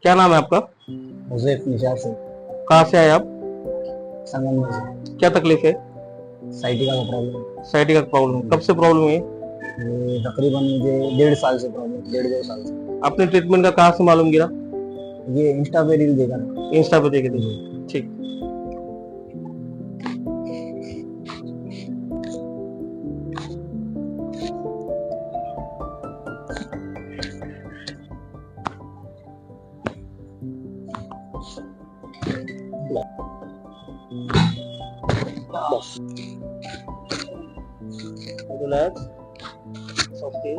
क्या नाम है आपका? हुज़ैफ निशार से। कहाँ से आए आप? संगम से। क्या तकलीफ है? साइटिका का प्रॉब्लम। साइटिका प्रॉब्लम कब से प्रॉब्लम है? ये तकरीबन मुझे 1.5 साल से प्रॉब्लम, 1.5 2 साल से। आपने ट्रीटमेंट का कहाँ से मालूम गिरा? ये इंस्टा पे रील देखा था। इंस्टा पे देखे थे। जी। ठीक। बस रिलैक्स। ओके।